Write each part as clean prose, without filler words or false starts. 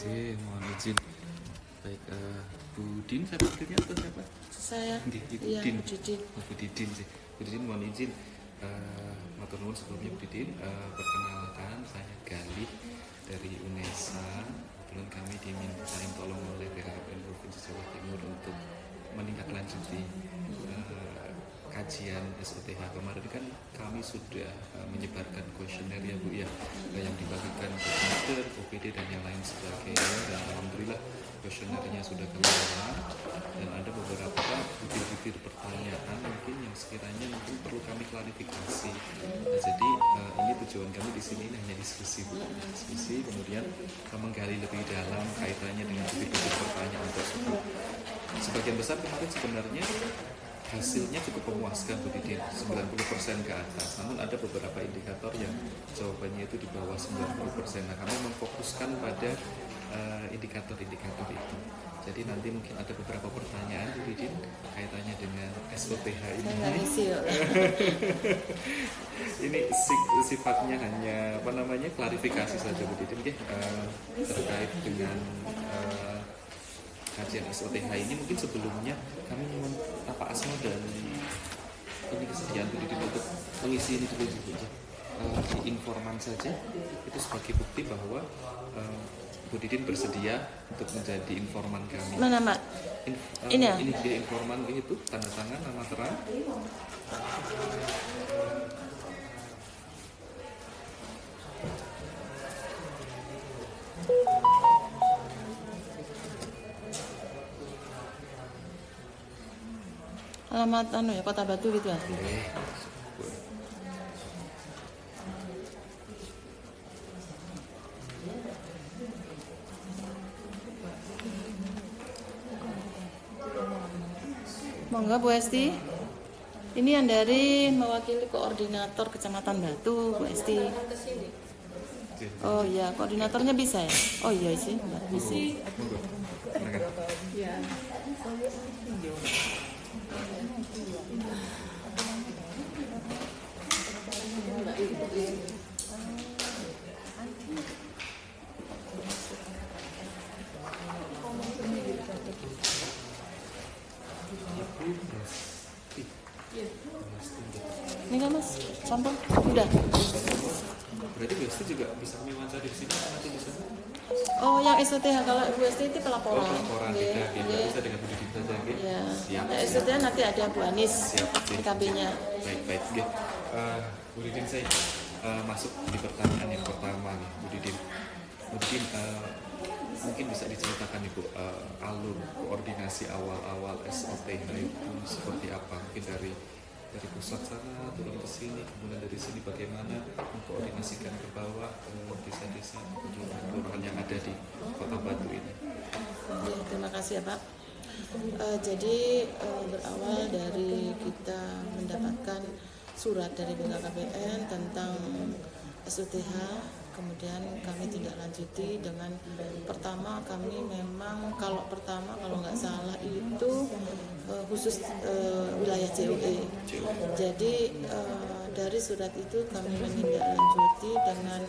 Mohon izin. Baik, Bu Din, saya panggilnya atau siapa? Saya. Ibu Iya, Din. Bu Didin. Bu Didin sih. Bu Didin, mohon izin. Matur nuwun sebelumnya Bu Didin. Perkenalkan, saya Gali dari UNESA. Kebetulan kami dimintain tolong oleh BKKBN Provinsi Jawa Timur untuk menindaklanjuti kajian SOTH. Kemarin kan kami sudah menyebarkan kuesioner ya Bu ya, yang dibagikan ke master, OPD dan yang lain sebagainya, dan alhamdulillah kuesionernya sudah keluar dan ada beberapa butir-butir pertanyaan mungkin yang sekiranya mungkin perlu kami klarifikasi. Nah, jadi ini tujuan kami di sini hanya diskusi Bu, diskusi kemudian menggali lebih dalam kaitannya dengan butir-butir pertanyaan tersebut. Sebagian besar kemarin sebenarnya hasilnya cukup memuaskan Bu Didin, 90% ke atas. Namun ada beberapa indikator yang jawabannya itu di bawah 90%. Nah, kami memfokuskan pada indikator-indikator itu. Jadi nanti mungkin ada beberapa pertanyaan Bu Didin kaitannya dengan SOTH ini. Ini sifatnya hanya klarifikasi saja Bu Didin, terkait dengan kajian SOTH ini. Mungkin sebelumnya kami mohon Pak Asma dan ini kesediaan Bu Didin untuk mengisi ini dulu juga di informan saja, itu sebagai bukti bahwa Bu Didin bersedia untuk menjadi informan kami. Mana Mak? Ini ya? Ini dia informan itu, tanda tangan, nama terang. Alamat Kota Batu gitu ya? Monggo Bu Esti. Ini yang dari mewakili koordinator Kecamatan Batu, Bu Esti. Oh iya, koordinatornya bisa ya? Oh iya sih, bisa. Ya. Ini kan Mas, sampel udah. Berarti Bu Esti juga bisa mewawancara di sini nanti bisa. Oh, yang SOTH, kalau Bu Esti itu pelaporan. Oh, pelaporan kita bisa dengan Bu Didin saja, ya. Siap. Nah, SOTH nanti ada Bu Anis, PKB-nya. Baik, Bu Didin, saya masuk di pertanyaan yang pertama nih, Bu Didin. Mungkin bisa diceritakan Ibu alur koordinasi awal-awal SOTH itu seperti apa? Mungkin dari pusat sana turun ke sini, kemudian dari sini bagaimana mengkoordinasikan ke bawah ke desa-desa kelurahan yang ada di Kota Batu ini. Ya, terima kasih ya Pak. Jadi berawal dari kita mendapatkan surat dari BKKBN tentang SOTH, kemudian kami tindak lanjuti dengan pertama kami memang kalau nggak salah itu khusus wilayah COE. Jadi dari surat itu kami menindaklanjuti dengan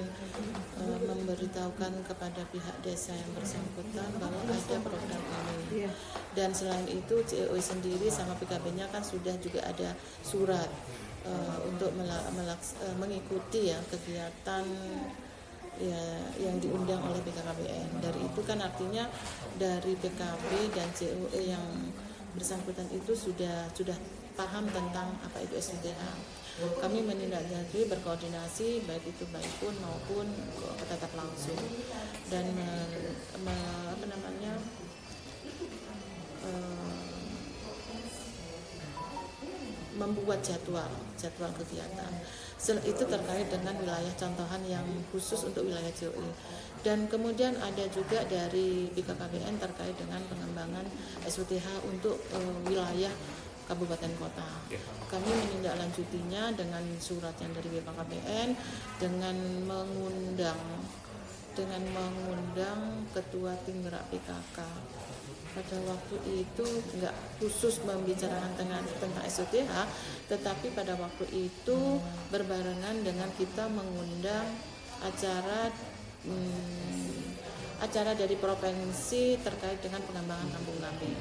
memberitahukan kepada pihak desa yang bersangkutan bahwa ada program ini. Dan selain itu COE sendiri sama PKB-nya kan sudah juga ada surat untuk mengikuti ya kegiatan ya yang diundang oleh BKKBN. Dari itu kan artinya dari PKB dan COE yang bersangkutan itu sudah paham tentang apa itu SOTH. Kami menindaklanjuti berkoordinasi baik itu pun maupun tetap langsung dan membuat jadwal kegiatan. Itu terkait dengan wilayah contohan yang khusus untuk wilayah COE. Dan kemudian ada juga dari BKKBN terkait dengan pengembangan SOTH untuk wilayah kabupaten kota. Kami menindaklanjutinya dengan surat yang dari BKKBN dengan mengundang ketua tim gerak PKK. Pada waktu itu nggak khusus membicarakan tentang SOTH, tetapi pada waktu itu berbarengan dengan kita mengundang acara acara dari provinsi terkait dengan pengembangan kampung tangguh.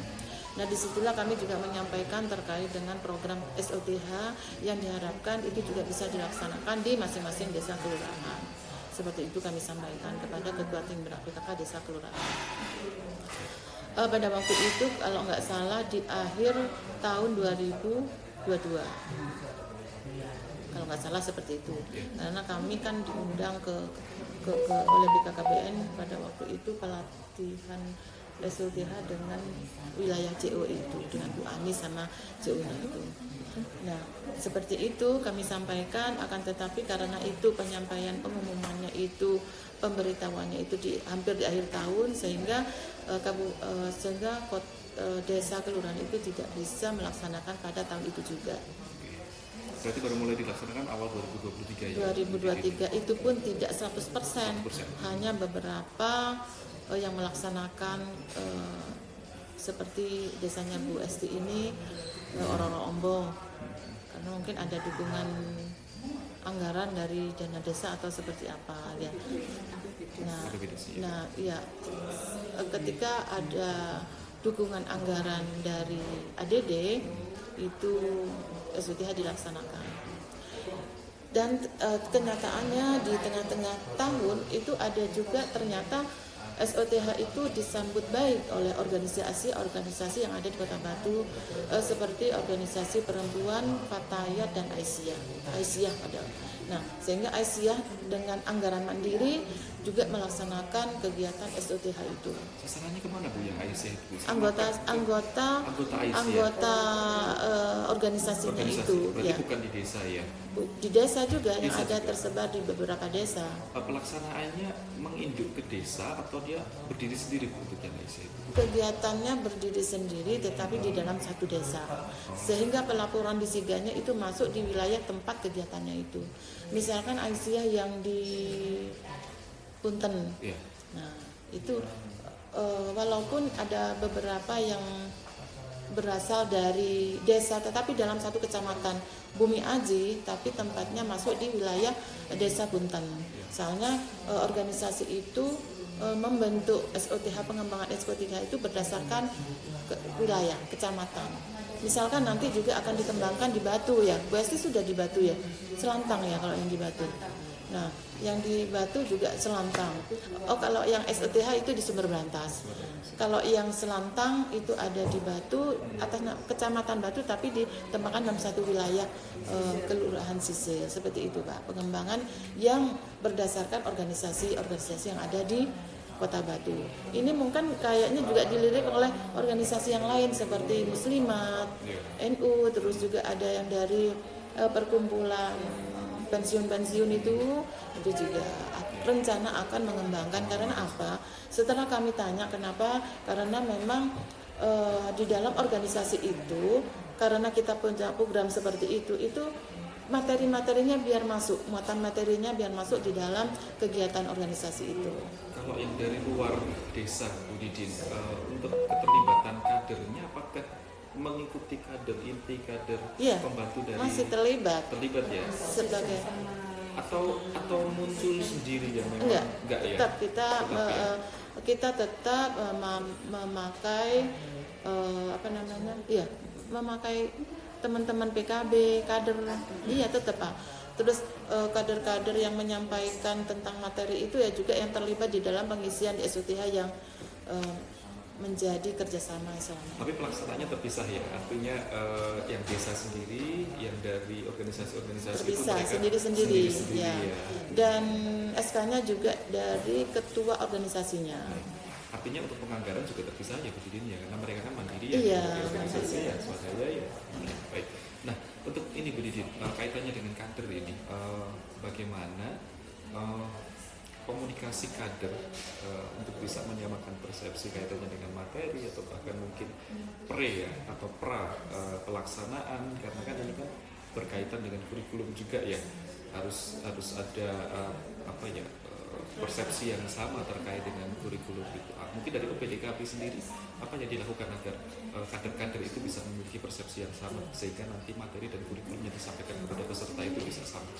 Nah, disitulah kami juga menyampaikan terkait dengan program SOTH yang diharapkan itu juga bisa dilaksanakan di masing-masing desa kelurahan. Seperti itu kami sampaikan kepada Ketua Tim Gerak PKK Desa Kelurahan. Pada waktu itu kalau nggak salah di akhir tahun 2022. Kalau nggak salah seperti itu. Karena kami kan diundang oleh BKKBN pada waktu itu pelatihan SOTH dengan wilayah CO itu, dengan Bu Ani sama CO-nya itu. Nah, seperti itu kami sampaikan, akan tetapi karena itu penyampaian pengumumannya itu, pemberitahuannya itu hampir di akhir tahun, sehingga desa kelurahan itu tidak bisa melaksanakan pada tahun itu juga. Berarti baru mulai dilaksanakan awal 2023 ya? 2023 itu pun tidak 100%, hanya beberapa yang melaksanakan seperti desanya Bu Esti ini, Ororo Ombo, karena mungkin ada dukungan anggaran dari dana desa atau seperti apa ya. Nah, ya ketika ada dukungan anggaran dari ADD itu SOTH dilaksanakan. Dan kenyataannya di tengah-tengah tahun itu ada juga ternyata SOTH itu disambut baik oleh organisasi yang ada di Kota Batu, seperti organisasi perempuan, Fatayat dan Aisyah padahal. Nah, sehingga Aisyah dengan anggaran mandiri juga melaksanakan kegiatan SOTH itu. Sasarannya kemana Bu yang Aisyah itu? Anggota organisasinya itu. Berarti ya. bukan di desa ya? Di desa juga yang Desa ada juga. tersebar di beberapa desa. Pelaksanaannya menginduk ke desa atau dia berdiri sendiri Bu untuk yang Aisyah itu? Kegiatannya berdiri sendiri tetapi di dalam satu desa, sehingga pelaporan di Siganya itu masuk di wilayah tempat kegiatannya itu. Misalkan Aisyah yang di Punten, nah itu walaupun ada beberapa yang berasal dari desa tetapi dalam satu kecamatan Bumi Aji, tapi tempatnya masuk di wilayah desa Punten. Soalnya organisasi itu membentuk SOTH, pengembangan SOTH itu berdasarkan wilayah kecamatan. Misalkan nanti juga akan dikembangkan di Batu ya, Bu Esti sudah di Batu ya, Selantang ya kalau yang di Batu. Nah, yang di Batu juga Selantang. Oh, kalau yang SOTH itu di Sumber Brantas. Kalau yang Selantang itu ada di Batu, atas kecamatan Batu, tapi ditempatkan dalam satu wilayah kelurahan Sisil. Seperti itu Pak, pengembangan yang berdasarkan organisasi-organisasi yang ada di Kota Batu. Ini mungkin kayaknya juga dilirik oleh organisasi yang lain seperti Muslimat, NU, terus juga ada yang dari perkumpulan pensiun-pensiun itu juga rencana akan mengembangkan. Karena apa? Setelah kami tanya kenapa, karena memang di dalam organisasi itu, karena kita punya program seperti itu materi-materinya biar masuk, muatan materinya biar masuk di dalam kegiatan organisasi itu. Kalau yang dari luar desa Bu Didin, untuk keterlibatan kadernya apakah mengikuti kader inti, kader pembantu dari masih terlibat ya sebagai atau muncul sendiri ya memang enggak ya, tetap kita tetap memakai memakai teman-teman PKB, kader, tetap Pak. Terus kader-kader yang menyampaikan tentang materi itu ya juga yang terlibat di dalam pengisian di SOTH yang menjadi kerjasama selama. Tapi pelaksanaannya terpisah ya, artinya yang desa sendiri, yang dari organisasi-organisasi terpisah, itu sendiri-sendiri ya. Ya. Dan SK-nya juga dari ketua organisasinya. Artinya untuk penganggaran juga terpisah ya Bu Didin ya, karena mereka kan mandiri ya, organisasi ya, swadaya ya. Baik. Nah, untuk ini Bu Didin, kaitannya dengan kader ini, bagaimana komunikasi kader untuk bisa menyamakan persepsi kaitannya dengan materi atau bahkan mungkin pra pelaksanaan, karena kan ini kan berkaitan dengan kurikulum juga ya, harus ada persepsi yang sama terkait dengan kurikulum itu. Mungkin dari UPDKP sendiri apa yang dilakukan agar kader-kader itu bisa memiliki persepsi yang sama sehingga nanti materi dan kurikulum yang disampaikan kepada peserta itu bisa sama?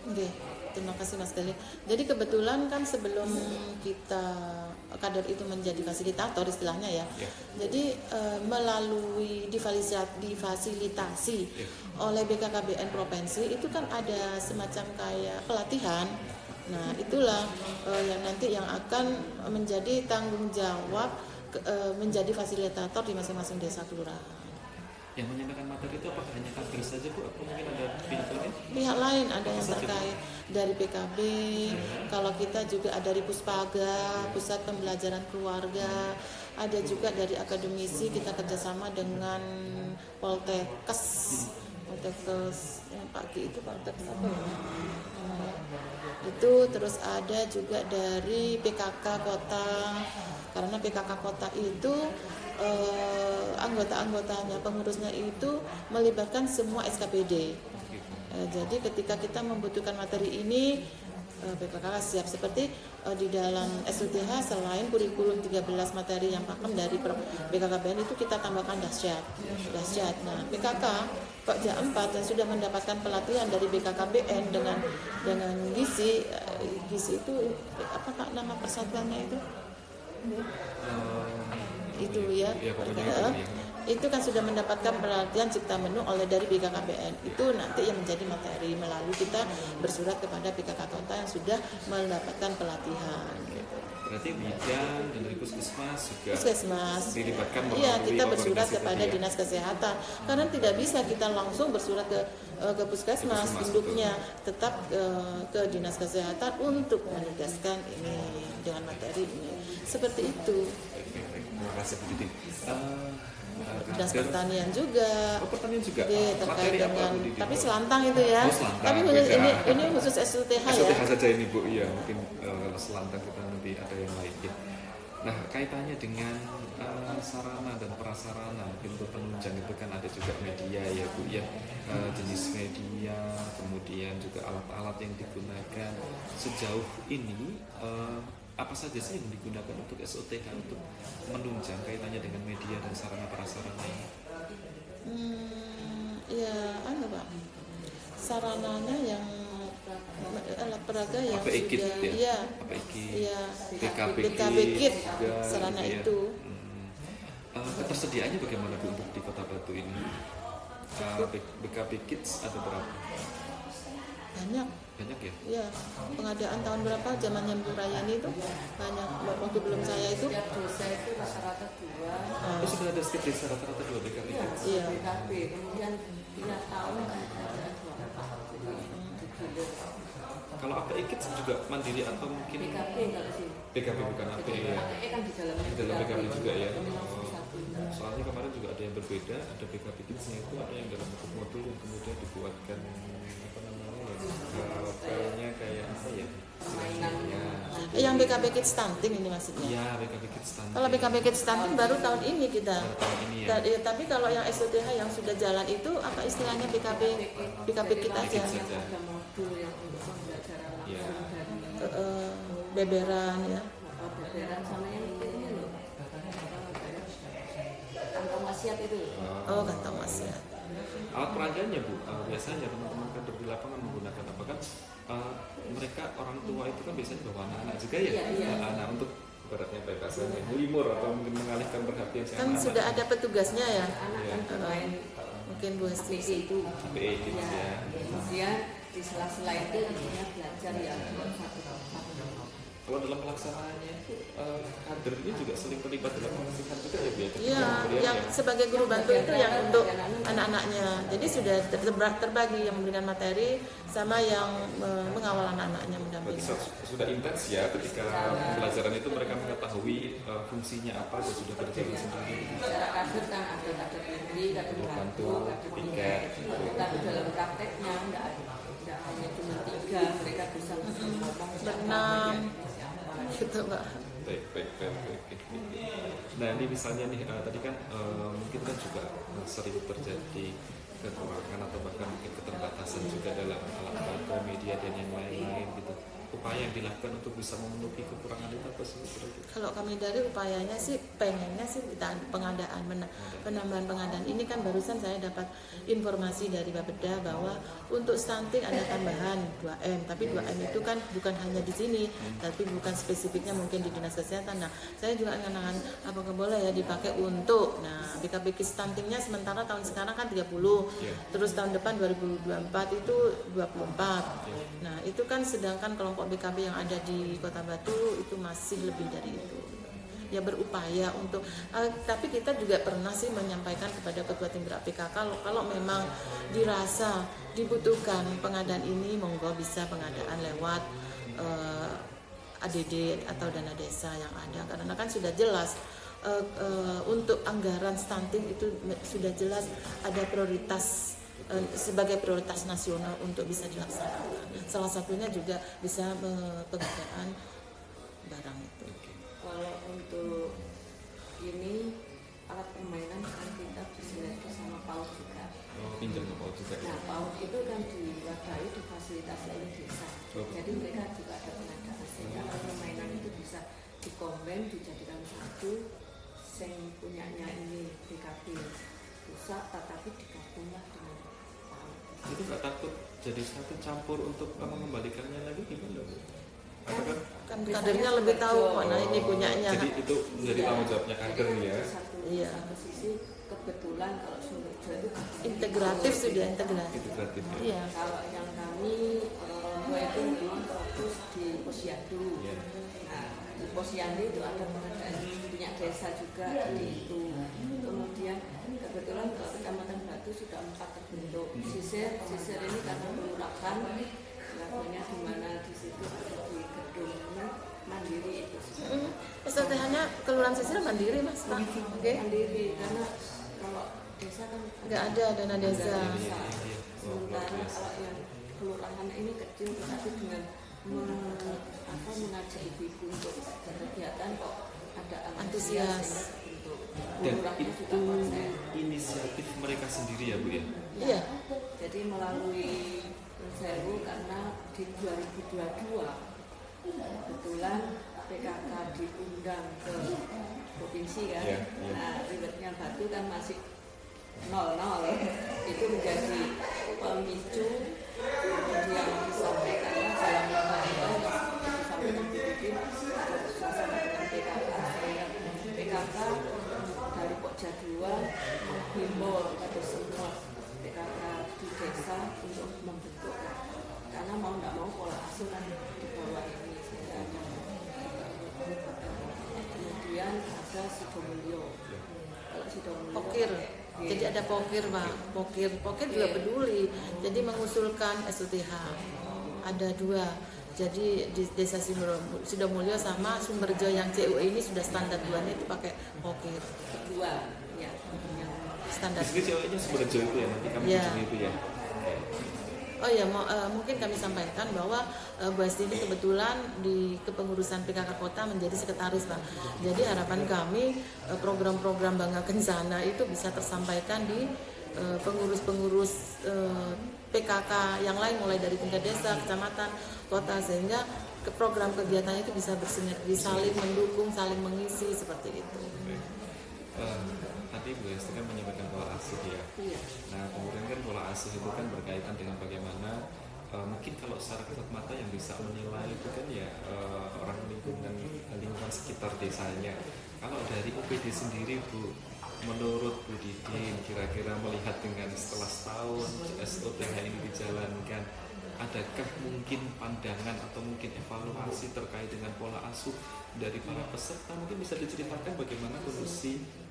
Oke, terima kasih Mas Gali. Jadi kebetulan kan sebelum kita kader itu menjadi fasilitator istilahnya ya. Ya. Jadi melalui difasilitasi Ya. oleh BKKBN provinsi itu kan ada semacam kayak pelatihan. Nah, itulah yang nanti yang akan menjadi tanggung jawab menjadi fasilitator di masing-masing desa kelurahan. Yang menyampaikan materi itu apakah hanya kader saja Bu? Atau mungkin ada pihak lain? Pihak lain ada yang terkait dari PKB, kalau kita juga ada dari Puspaga, Pusat Pembelajaran Keluarga, ada juga dari akademisi, kita kerjasama dengan Poltekkes yang pagi itu Poltekkes apa ya? Itu terus ada juga dari PKK Kota, karena PKK Kota itu anggota-anggotanya, pengurusnya itu melibatkan semua SKPD. Jadi ketika kita membutuhkan materi ini, PKK siap. Seperti di dalam SUTH selain kurikulum 13 materi yang pakem dari BKKBN itu kita tambahkan dahsyat. Nah, PKK Pokja 4 yang sudah mendapatkan pelatihan dari BKKBN dengan gizi itu apa Pak nama persatuannya itu? Itu ya, itu kan sudah mendapatkan pelatihan cipta menu oleh dari BKKBN. Itu nanti yang menjadi materi melalui kita bersurat kepada PKK Kota yang sudah mendapatkan pelatihan. Berarti bidan dan dari puskesmas juga dilibatkan. Iya, kita bersurat kepada dinas kesehatan karena tidak bisa kita langsung bersurat ke puskesmas induknya, tetap ke dinas kesehatan untuk menugaskan ini dengan materi ini. Seperti itu. Terima kasih Bu Didi. Dinas pertanian juga. Pertanian juga. Terkait dengan tapi selantang itu ya. Selantang, tapi ini khusus SUTH ya. SUTH saja ini Bu. Iya, mungkin kalau selantang kita nanti ada yang lain ya. Nah, kaitannya dengan sarana dan prasarana, mungkin untuk penunjang itu kan ada juga media ya Bu ya, jenis media, kemudian juga alat-alat yang digunakan. Sejauh ini apa saja sih yang digunakan untuk SOTH untuk menunjang kaitannya dengan media dan sarana prasarana ini? Ya, Pak. Sarananya yang alat peraga yang sudah BKB Kit sarana gitu ya. itu. Ketersediaannya bagaimana Bu untuk di Kota Batu ini? BKB Kids ada berapa? Banyak ya? Iya, pengadaan tahun berapa zamannya Bu Rayani itu banyak. Waktu belum saya itu desa itu rata-rata 2. Sudah ada setiap desa rata-rata 2 BKB Kids. Iya. BKB kemudian tiap tahun ada 24. Kalau API Kids juga mandiri atau mungkin BKB kalau sih. BKB bukan API ya. API kan di dalam BKB juga ya. Satu. Soalnya kemarin juga ada yang berbeda, ada BKB Kids-nya itu ada yang dalam bentuk modul yang kemudian dibuatkan apa namanya ya, filenya kayak apa ya? Mainannya. yang BKB Kids stunting ini maksudnya. Iya, BKB Kids stunting. Kalau BKB Kids stunting baru tahun ini kita. Tahun ini ya. Tapi kalau yang SOTH yang sudah jalan itu apa istilahnya BKB Kids aja. Ada modul yang untuk pembelajaran langsung dari beberan ya. beberan sama yang ini loh. Kantong wasiat itu. Oh, kantong wasiat. Alat peraganya Bu, biasanya teman-teman kader di lapangan menggunakan apa kan? Mereka orang tua itu kan biasanya bawa anak-anak juga ya. Iya. Anak untuk beratnya bahasanya ngelimur atau mungkin mengalihkan perhatian si Kan anak-anak. sudah ada petugasnya ya. Anak Iya. kan bermain Mungkin Bu Hesti. API itu. API gitu ya. Kemudian di sela-sela itu intinya belajar ya satu tempat. Kalau dalam pelaksanaannya itu kader ini juga sering terlibat dalam pengasihan juga ya Bu ya? Iya, yang sebagai guru bantu itu yang untuk anak-anaknya. Jadi sudah terbagi yang memberikan materi sama yang mengawal anak-anaknya mendampingi. Berarti sudah intens ya ketika pembelajaran itu mereka mengetahui fungsinya apa dan sudah berjalan sendiri. Secara kader kan ada kader pemberi, kader bantu, kader tiket. Tapi dalam prakteknya enggak hanya cuma 3, mereka bisa ngomong Berenam. Gitu Mbak. Baik. Nah ini misalnya nih tadi kan mungkin kan juga sering terjadi kekurangan atau bahkan mungkin keterbatasan juga dalam alat bantu media dan yang lain-lain gitu. upaya yang dilakukan untuk bisa memenuhi kekurangan itu apa sih? Kalau kami dari upayanya sih pengennya sih kita pengadaan penambahan pengadaan ini kan barusan saya dapat informasi dari Bapeda bahwa untuk stunting ada tambahan 2M, tapi 2M itu kan bukan hanya di sini, tapi bukan spesifiknya mungkin di dinas kesehatan. Nah, saya juga nganakan apakah boleh ya dipakai untuk BKP stuntingnya sementara tahun sekarang kan 30, terus tahun depan 2024 itu 24. Nah, itu kan sedangkan kelompok BKB yang ada di Kota Batu itu masih lebih dari itu. Ya berupaya untuk tapi kita juga pernah sih menyampaikan kepada Ketua Tim Gerak PKK kalau memang dirasa dibutuhkan pengadaan ini, monggo bisa pengadaan lewat ADD atau dana desa yang ada, karena kan sudah jelas untuk anggaran stunting itu sudah jelas ada prioritas sebagai prioritas nasional untuk bisa dilaksanakan. Salah satunya juga bisa pengadaan barang itu. Kalau untuk ini alat permainan kan kita disinergi sama PAUD juga. Pinjam ke PAUD juga. Nah, PAUD itu kan diwadahi di fasilitas lain desa. Jadi mereka juga ada pengadaan sehingga alat permainan itu bisa dikombin dijadikan satu yang punyanya ini BKB pusat, tetapi digabunglah dengan PAUD. Itu nggak takut jadi satu campur untuk mengembalikannya lagi gimana? Kan kadernya lebih tahu mana ini punyanya. Jadi itu menjadi tanggung jawabnya kader ya. Satu sisi kebetulan kalau Sumberjo itu integratif sudah integratif. Integratif ya. Iya. Kalau yang kami orang tua itu memang fokus di posyandu. Nah, di posyandu itu ada pengadaan minyak desa juga di itu. Kemudian kebetulan kalau Kecamatan Batu sudah 4 terbentuk. Sisir ini karena kelurahan levelnya di mana di situ ada di gedung mandiri itu. SLTH-nya Kelurahan Sisir mandiri Mas Pak. Oke. Mandiri karena kalau desa kan Nggak ada dana desa. Sementara kalau yang kelurahan ini kecil tetapi dengan mengajak ibu-ibu untuk berkegiatan kok ada antusias. Dan itu inisiatif mereka sendiri ya Bu ya? Iya. Jadi melalui Sewu karena di 2022 kebetulan PKK diundang ke provinsi kan. Nah, ribetnya Batu kan masih 0-0 itu menjadi pemicu yang disampaikan dalam disampaikan di suasana dengan PKK sehingga PKK dari Pokja 2 menghimbau pada semua PKK di desa untuk membentuk karena mau tidak mau pola asuh kan di bawah ini sehingga ada kemudian ada Sidomulyo. Kalau Sidomulyo Pokir. Jadi ada pokir Pak. Pokir juga peduli. Jadi mengusulkan SUTH. Ada 2. Jadi di desa Sidomulyo sama Sumberjo yang CUE ini sudah standar 2-nya itu pakai pokir. 2 ya. Yang Standar. Di sini CUE-nya Sumberjo itu ya, nanti kami kunjungi itu ya. Oh ya, mungkin kami sampaikan bahwa Bu Esti ini kebetulan di kepengurusan PKK Kota menjadi sekretaris Pak. Jadi harapan kami program-program Bangga Kencana itu bisa tersampaikan di pengurus-pengurus PKK yang lain mulai dari tingkat desa, kecamatan, kota sehingga program kegiatannya itu bisa bersinergi, saling mendukung, saling mengisi seperti itu. Tadi Bu Esti kan menyampaikan pola asuh ya. Nah kemudian kan pola asuh itu kan berkaitan dengan bagaimana mungkin kalau secara kasat mata yang bisa menilai itu kan ya orang lingkungan sekitar desanya. Kalau dari OPD sendiri Bu, menurut Bu Didin kira-kira melihat dengan setelah setahun SOTH ini dijalankan, adakah mungkin pandangan atau mungkin evaluasi terkait dengan pola asuh dari para peserta? Mungkin bisa diceritakan bagaimana kondisi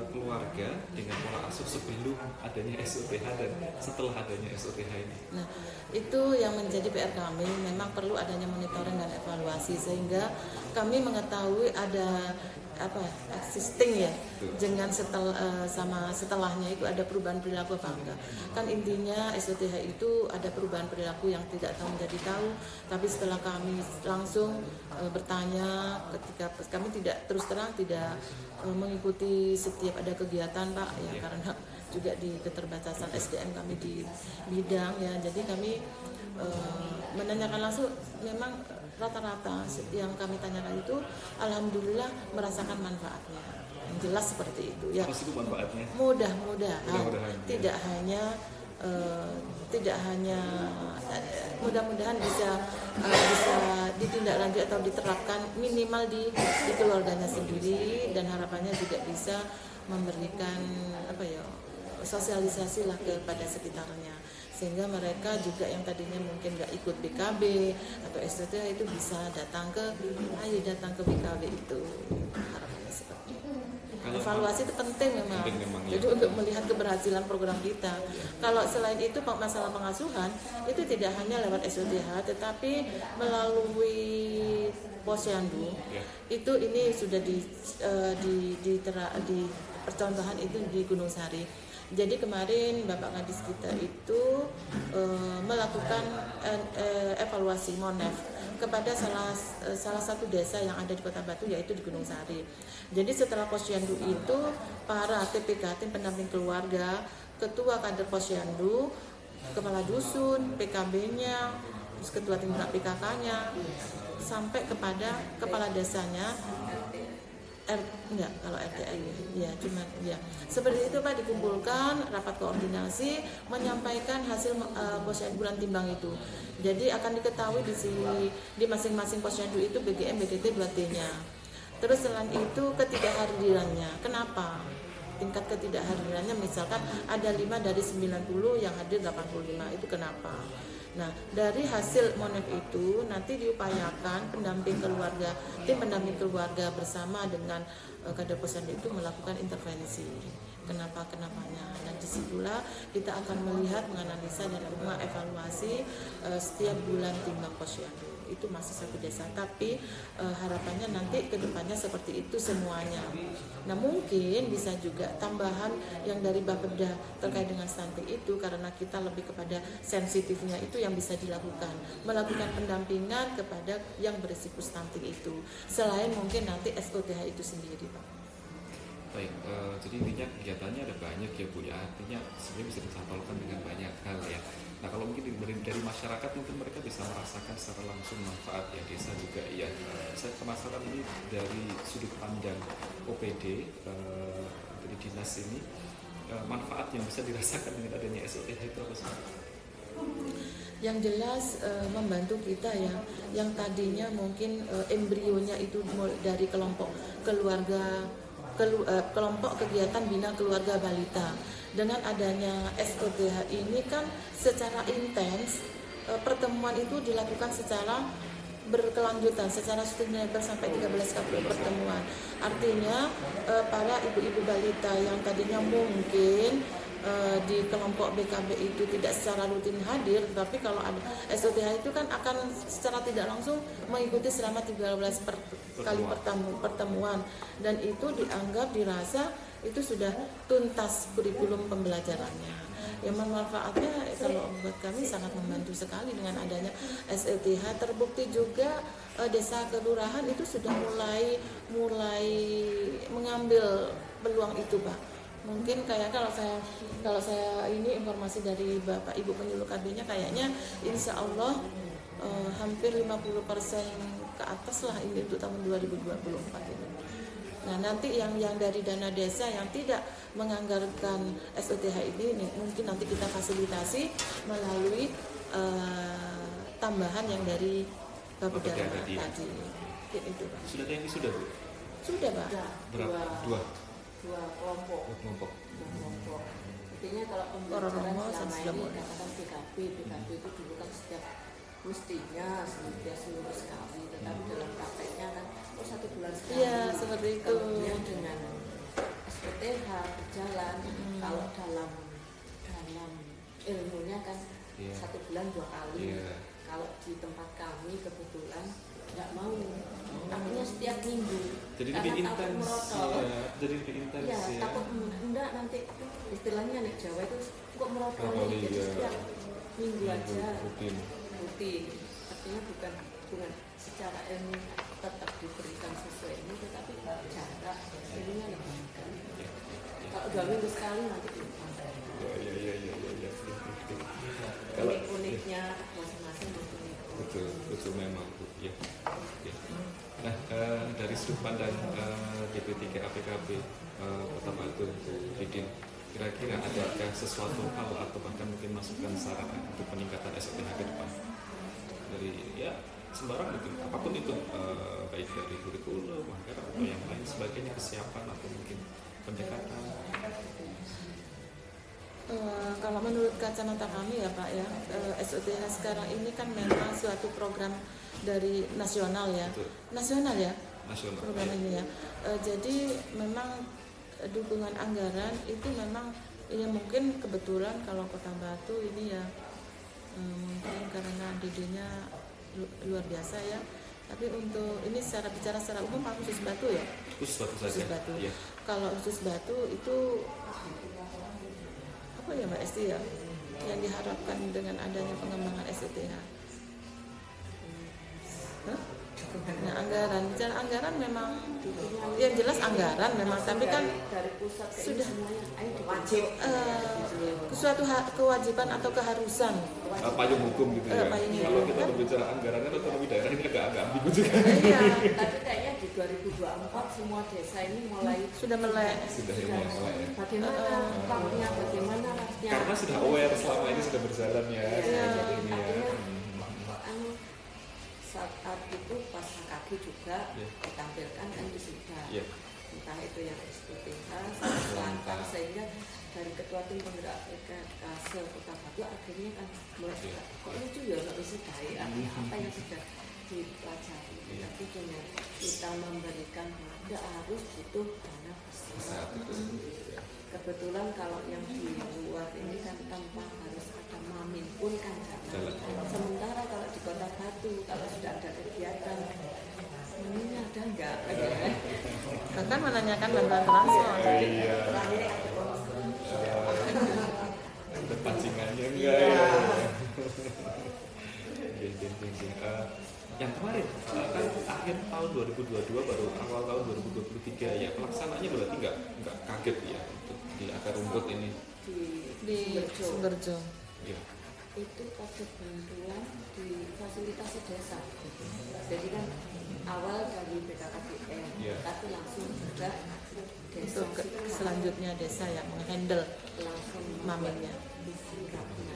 keluarga dengan pola asuh sebelum adanya SOTH dan setelah adanya SOTH ini. Nah, itu yang menjadi PR kami, memang perlu adanya monitoring dan evaluasi sehingga kami mengetahui ada existing ya, dengan setelahnya itu ada perubahan perilaku apa enggak. Kan intinya SOTH itu ada perubahan perilaku yang tidak tahu menjadi tahu, tapi setelah kami langsung bertanya ketika kami tidak terus terang tidak mengikuti setiap ada kegiatan Pak ya, karena juga di keterbatasan SDM kami di bidang ya, jadi kami menanyakan langsung memang rata-rata yang kami tanyakan itu alhamdulillah merasakan manfaatnya. Yang jelas seperti itu ya. Apa sih itu manfaatnya? Mudah-mudahan tidak hanya mudah-mudahan bisa ditindaklanjuti atau diterapkan minimal di keluarganya sendiri, dan harapannya juga bisa memberikan sosialisasi lah kepada sekitarnya, sehingga mereka juga yang tadinya mungkin nggak ikut BKB atau STT itu bisa datang ke BKB itu. Harapannya seperti itu. Evaluasi itu penting memang. Jadi untuk melihat keberhasilan program kita. Kalau selain itu masalah pengasuhan itu tidak hanya lewat SOTH, tetapi melalui Posyandu. Itu ini sudah di percontohan itu di Gunung Sari. Jadi kemarin Bapak Kadis kita itu melakukan evaluasi Monef kepada salah satu desa yang ada di Kota Batu, yaitu di Gunung Sari. Jadi setelah Posyandu itu para TPK, tim pendamping keluarga, ketua kader Posyandu, kepala dusun, PKB-nya, terus ketua tim gerak PKK-nya, sampai kepada kepala desanya. Kalau RTA ya cuma ya seperti itu Pak, dikumpulkan rapat koordinasi menyampaikan hasil posyandu bulan timbang itu. Jadi akan diketahui di masing-masing posyandu itu BGM BDT 2T-nya. Terus selain itu ketidakhadirannya, kenapa? Tingkat ketidakhadirannya misalkan ada 5 dari 90 yang hadir 85, itu kenapa? Nah, dari hasil Monef itu nanti diupayakan pendamping keluarga, tim pendamping keluarga bersama dengan kader posyandu itu melakukan intervensi. Kenapanya? Dan disitulah kita akan melihat, menganalisa dan mengevaluasi setiap bulan timbang posyandu. Itu masih satu desa, tapi harapannya nanti kedepannya seperti itu semuanya. Nah mungkin bisa juga tambahan yang dari Bapeda terkait dengan stunting itu, karena kita lebih kepada sensitifnya itu yang bisa dilakukan, melakukan pendampingan kepada yang berisiko stunting itu, selain mungkin nanti SOTH itu sendiri Pak. Baik, jadi intinya kegiatannya ada banyak ya Bu ya, artinya sebenarnya bisa dicantolkan dengan banyak hal ya. Nah kalau mungkin dari masyarakat mungkin mereka bisa merasakan secara langsung manfaat ya, desa juga ya. Saya penasaran ini dari sudut pandang OPD dari dinas ini, manfaat yang bisa dirasakan dengan adanya SOTH itu apa sih? Yang jelas membantu kita ya, yang tadinya mungkin embrionya itu dari kelompok kegiatan bina keluarga balita. Dengan adanya SOTH ini kan secara intens pertemuan itu dilakukan secara berkelanjutan, secara sustainable sampai 13 kali pertemuan. Artinya para ibu-ibu balita yang tadinya mungkin di kelompok BKB itu tidak secara rutin hadir, tapi kalau ada SOTH itu kan akan secara tidak langsung mengikuti selama 13 kali pertemuan, dan itu dianggap, dirasa itu sudah tuntas kurikulum pembelajarannya. Yang manfaatnya kalau buat kami sangat membantu sekali dengan adanya SOTH. Terbukti juga desa kelurahan itu sudah mulai mengambil peluang itu Pak. Mungkin kayak kalau saya ini informasi dari Bapak Ibu penyuluh KB-nya, kayaknya insya Allah hampir 50% ke atas lah ini untuk tahun 2024 ini. Nah nanti yang dari dana desa yang tidak menganggarkan SOTH ini mungkin nanti kita fasilitasi melalui tambahan yang dari Bapeda tadi. Itu Pak. Sudah ada yang sudah Bu? Sudah Pak. Berapa? Dua kelompok. Artinya kalau pembelajaran selama ini katakan PKB itu dulu kan setiap mestinya seluruh sekali, tetapi dalam prakteknya kan satu bulan sekali. Iya seperti itu. Kemudian dengan SPTH berjalan, kalau dalam ilmunya kan 1 bulan 2 kali. Kalau di tempat kami kebetulan nggak mau, artinya setiap minggu. Jadi lebih intens. Jadi lebih intens. Ya, takut enggak nanti istilahnya nek Jawa itu kok merotol, jadi setiap minggu aja rutin. Artinya bukan secara ilmu tetap diberikan sesuai ini, tetapi jarak ilmunya lebih kan. Kalau 2 minggu sekali nanti Kalau uniknya masing-masing. betul memang Bu. Ya. Ya. Nah, dari sudut pandang DP3 APKB Kota Batu, Bu Didin, kira-kira adakah sesuatu hal atau bahkan mungkin masukan saran untuk peningkatan SOTH ke depan dari ya sembarang mungkin apapun itu, baik dari kurikulum, anggaran atau yang lain sebagainya, kesiapan atau mungkin pendekatan? Kalau menurut kacamata kami ya Pak ya, SOTH sekarang ini kan memang suatu program dari nasional ya. Betul. Nasional ya Nasional. program ini ya. Jadi memang dukungan anggaran itu memang ya mungkin kebetulan kalau Kota Batu ini ya mungkin karena DD-nya luar biasa ya. Tapi untuk ini bicara secara umum Pak, khusus Batu ya. Khusus Batu saja. Khusus Batu. Ya. Kalau khusus Batu itu apa ya Mbak Esti ya yang diharapkan dengan adanya pengembangan SOTH? Nah, anggaran, bicara anggaran memang yang jelas anggaran memang, tapi kan dari pusat sudah wajib suatu kewajiban atau keharusan Payung hukum gitu ya. payung Kalau hukum, kita kan? berbicara anggaran kan otonomi daerah ini agak ambigu juga. Iya, tapi kayaknya di 2024 semua desa ini mulai sudah melek. Sudah mulai ya. bagaimana rapnya, bagaimana rapnya. Karena sudah aware selama ini sudah berjalan ya. Iya, Seperti ini ya. Saat itu pas kaki juga Iya. ditampilkan kan di sudah. Iya. Entah itu yang SPTH, Selatan, sehingga dari ketua tim penggerak PKK Kota Batu akhirnya kan mulai kok lucu ya nggak bisa daya apa yang sudah dipelajari. Tapi dengan kita memberikan tidak harus butuh dana besar. Kebetulan kalau yang di luar ini kan tanpa harus ada mamin pun kan jalan. Sementara kalau di Kota Batu kalau sudah ada kegiatan maminnya ada enggak? Bahkan menanyakan bantuan transport. Iya. Ada pancingannya enggak ya? Yang kemarin kan akhir tahun 2022 baru awal tahun 2023 ya, pelaksanaannya berarti nggak kaget ya untuk di akar rumput ini Di Sumberjo. ya. Itu ada bantuan di fasilitasi desa. Jadi kan awal dari BKKBN, Iya. tapi langsung juga desa Untuk selanjutnya desa yang menghandle langsung maminnya.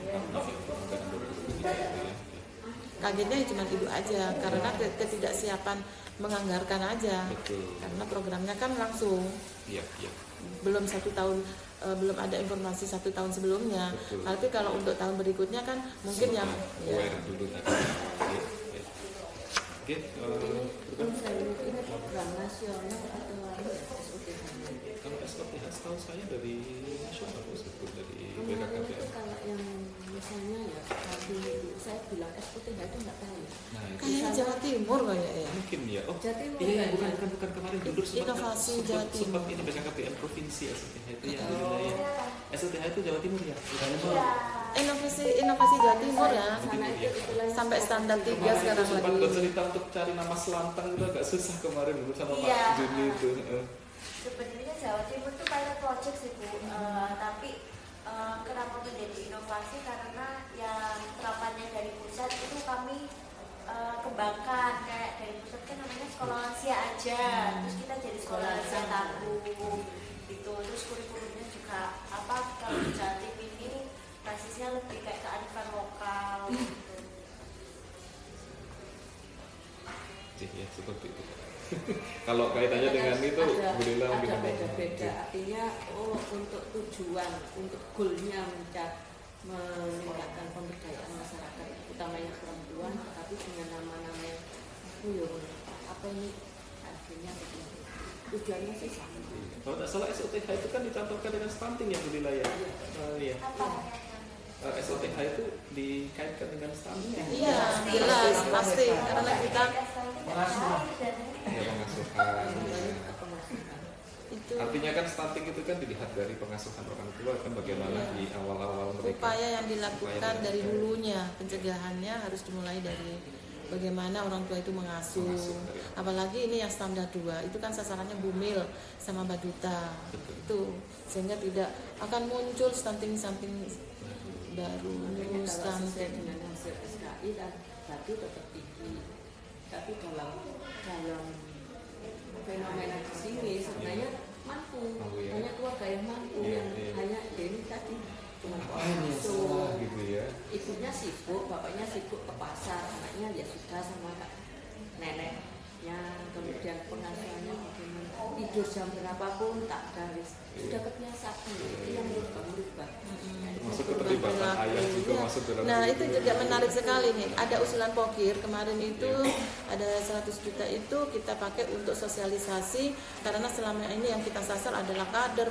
Anggaran 2023 ya. Kagetnya ya cuma itu aja karena ketidaksiapan menganggarkan aja. Betul. Karena programnya kan langsung Iya, iya. belum 1 tahun, belum ada informasi 1 tahun sebelumnya. Betul. Tapi kalau untuk tahun berikutnya kan mungkin yang aware dulu tadi. Ya, ya. Oke, Terus saya ini program nasional atau SOTH? kalau SOTH setahu saya dari nasional sebetulnya dari Kemarin itu BKKBN. kalau yang misalnya ya tadi saya bilang SOTH itu nggak tahu. Nah, itu kayaknya Jawa Timur kayak ya. mungkin ya. Oh, Jawa Timur iya, kan? bukan kemarin dulu Inovasi Jawa Timur. sempat ini BKKBN provinsi SOTH itu yang di wilayah SOTH itu Jawa Timur ya. Inovasi Jawa Timur ya. Sana itu istilahnya Sampai standar 3 Kemarin sekarang itu sempat lagi. bercerita untuk cari nama selantang itu agak susah kemarin dulu sama Iya. Pak Juni itu. Sebenarnya Jawa Timur itu pilot project sih Bu, tapi kenapa menjadi inovasi karena yang terapannya dari pusat itu kami kembangkan. Kayak dari pusat kan namanya sekolah lansia aja, terus kita jadi sekolah lansia tabung gitu. Terus kurikulumnya juga apa, kalau di Jawa Timur ini basisnya lebih kayak kearifan lokal gitu. Ya, seperti itu. Kalau kaitannya dengan itu, Bu Lila mungkin ada beda-beda. Artinya, untuk tujuan, untuk goalnya meningkatkan pemberdayaan masyarakat, utamanya perempuan, tapi dengan nama-nama yang apa ini akhirnya begini. Tujuannya sih sama. Kalau tidak salah SOTH itu kan dicantumkan dengan stunting ya Bu Lila ya. Iya. SOTH itu dikaitkan dengan stunting. Iya, jelas pasti karena kita Ya, pengasuhan. itu Artinya kan stunting itu kan dilihat dari pengasuhan orang tua kan bagaimana di awal-awal mereka. upaya yang dilakukan dari hulunya, pencegahannya harus dimulai dari bagaimana orang tua itu mengasuh. Apalagi ini yang standar 2, itu kan sasarannya bumil sama baduta. Itu sehingga tidak akan muncul stunting baru, Kalau sesuai stunting. dengan hasil SKI dan satu tetap tinggi. Tapi dalam fenomena di sini sebenarnya mampu, ya. banyak keluarga yang mampu yang hanya ini tadi cuma salah gitu ya. ibunya sibuk, bapaknya sibuk ke pasar, anaknya ya sudah sama neneknya, kemudian pengasuhannya bagaimana, tidur jam berapapun tak garis, sudah kebiasaan, itu yang berubah. Masuk keterlibatan ayah juga masuk dalam. Nah itu juga menarik sekali nih. Ada usulan Pokir kemarin itu ada 100 juta itu kita pakai untuk sosialisasi karena selama ini yang kita sasar adalah kader,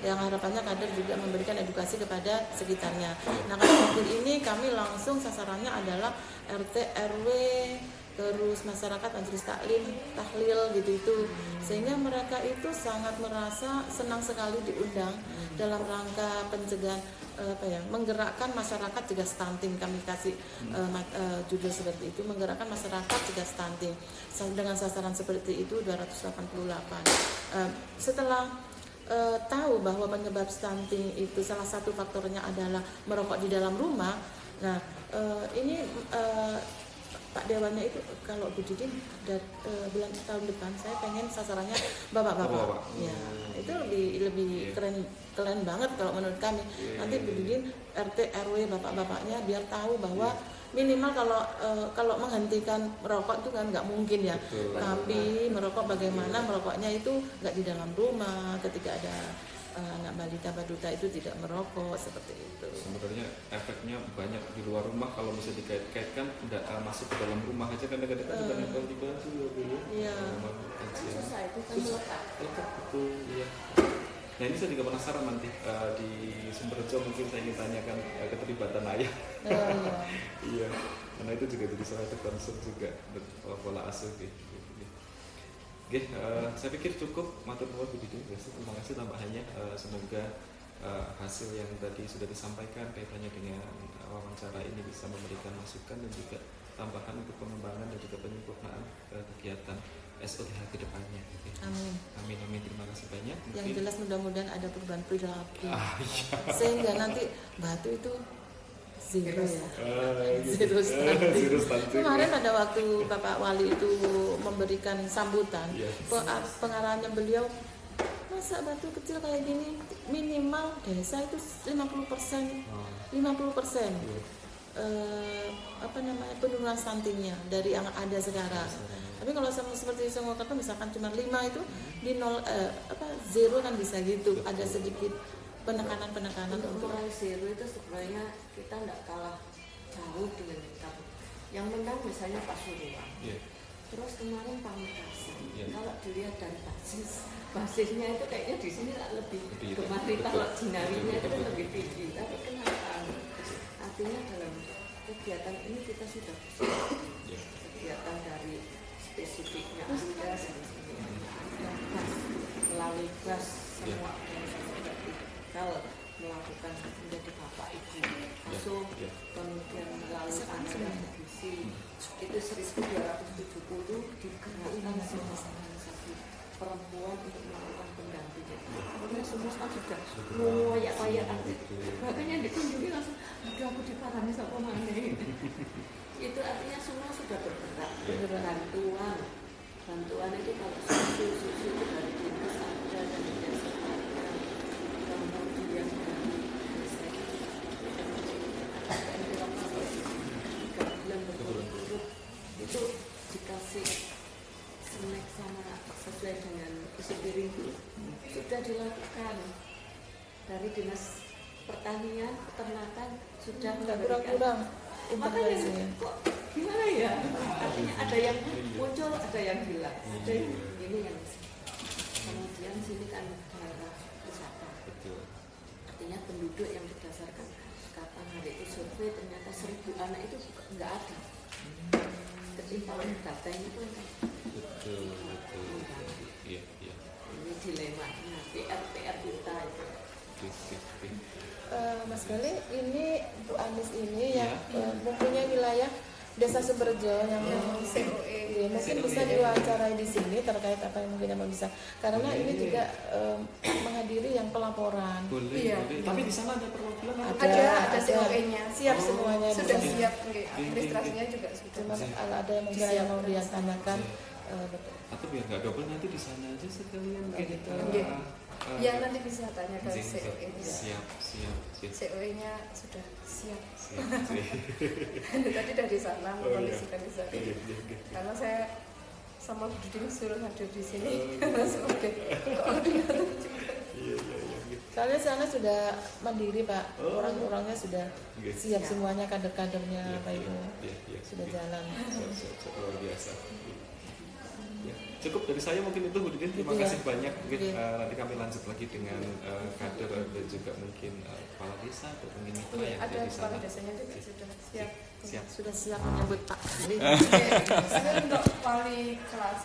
yang harapannya kader juga memberikan edukasi kepada sekitarnya. Nah kalau Pokir ini kami langsung sasarannya adalah RT RW terus masyarakat majelis taklim, tahlil gitu-itu, sehingga mereka itu sangat merasa senang sekali diundang dalam rangka pencegahan menggerakkan masyarakat cegah stunting. Kami kasih judul seperti itu, menggerakkan masyarakat cegah stunting dengan sasaran seperti itu 288. Setelah tahu bahwa penyebab stunting itu salah satu faktornya adalah merokok di dalam rumah. Nah ini Pak Dewannya itu kalau Bu Didin bulan tahun depan saya pengen sasarannya bapak-bapak. Ya, itu lebih keren banget kalau menurut kami. Nanti Bu Didin RT RW bapak-bapaknya biar tahu bahwa minimal kalau menghentikan merokok itu kan nggak mungkin ya. Betul. Tapi merokok bagaimana merokoknya itu nggak di dalam rumah ketika ada anak balita baduta itu tidak merokok seperti itu. Sebenarnya efeknya banyak di luar rumah kalau bisa dikait-kaitkan tidak masuk ke dalam rumah aja kan kadang-kadang juga nempel di baju ya Bu ya. Iya. Susah itu kan lekat. Betul ya. Nah ini saya juga penasaran nanti di Sumberjo mungkin saya ingin tanyakan keterlibatan ayah. Iya. Karena itu juga jadi salah satu concern juga pola asuh gitu. Oke, saya pikir cukup matur nuwun Bu Didin. Terima kasih tambahannya. Semoga hasil yang tadi sudah disampaikan kaitannya dengan wawancara ini bisa memberikan masukan dan juga tambahan untuk pengembangan dan juga penyempurnaan kegiatan SOTH ke depannya. Okay. Amin. Amin. Terima kasih banyak. Yang jelas mudah-mudahan ada perubahan perilaku. Iya. Sehingga nanti batu itu zero ya. Zero stunting. Kemarin pada waktu Bapak Wali itu memberikan sambutan, pengarahannya beliau, masa batu kecil kayak gini minimal desa itu 50%. Penurunan stuntingnya dari yang ada sekarang. Tapi kalau seperti Songokata misalkan cuma 5 itu di zero kan bisa gitu. Ada sedikit penekanan untuk mulai zero itu sebenarnya kita tidak kalah jauh dengan kita. Yang menang misalnya Pasuruan. Terus kemarin Pamekasan. Kalau dilihat dari basisnya itu kayaknya di sini lebih kemarin kalau dinarinya itu lebih tinggi. Tapi kenapa? Artinya dalam kegiatan ini kita sudah kegiatan dari spesifiknya ada melalui bas semua kalau melakukan menjadi bapak ibu asuh, kemudian melalui anggaran divisi itu 1270 digerakkan organisasi perempuan untuk melakukan pendampingan. Karena semua sudah ngoyak-ngoyak bahkan yang dikunjungi langsung udah aku dipahami sama mana itu artinya semua sudah bergerak. Bantuan itu kalau susu itu dari dinas ada dan desa ada, kemudian itu dikasih snack sama sesuai dengan isi piring sudah dilakukan dari dinas pertanian peternakan sudah kurang makanya kok gimana ya artinya ada yang muncul ada yang hilang ada yang ini yang kemudian sini kan daerah wisata artinya penduduk yang berdasarkan kapan hari itu survei ternyata 1000 anak itu nggak ada ketimpangan data ini pun betul iya ini dilemanya PR kita itu. Mas Gali, ini Bu Anis ini yang mempunyai wilayah Desa Sumberjo yang COE. ya, mungkin bisa diwawancarai di sini terkait apa yang mungkin yang bisa, karena ini juga menghadiri yang pelaporan. Boleh, Iya. boleh. Tapi di sana ada perwakilan Ada COE-nya. Siap semuanya. Sudah di sana. siap, nggih. Administrasinya juga sudah. Cuma kalau ada yang mungkin yang mau ditanyakan, betul. atau biar nggak double nanti di sana aja sekalian mungkin gitu. Ya nanti bisa tanya ke COE-nya. siap. COE-nya sudah siap. siap. Tadi dari sana Oh, iya. mengkondisikan di sana. Iya. Karena saya sama Bu Duding suruh hadir di sini Oh, sebagai koordinator juga. Iya. Soalnya sana sudah mandiri Pak, Oh. orang-orangnya sudah Oke. siap semuanya, kader-kadernya Pak Ibu Iya. sudah jalan. Siap, luar biasa. Ya, cukup dari saya mungkin itu Bu Didin. Terima Gitu ya. kasih banyak. Mungkin Iya. nanti kami lanjut lagi dengan kader dan juga mungkin kepala desa atau mitra yang Ada ada di kepala sana. desanya juga sudah siap. Siap. Sudah siap menyambut Pak. Oke, saya untuk wali kelas.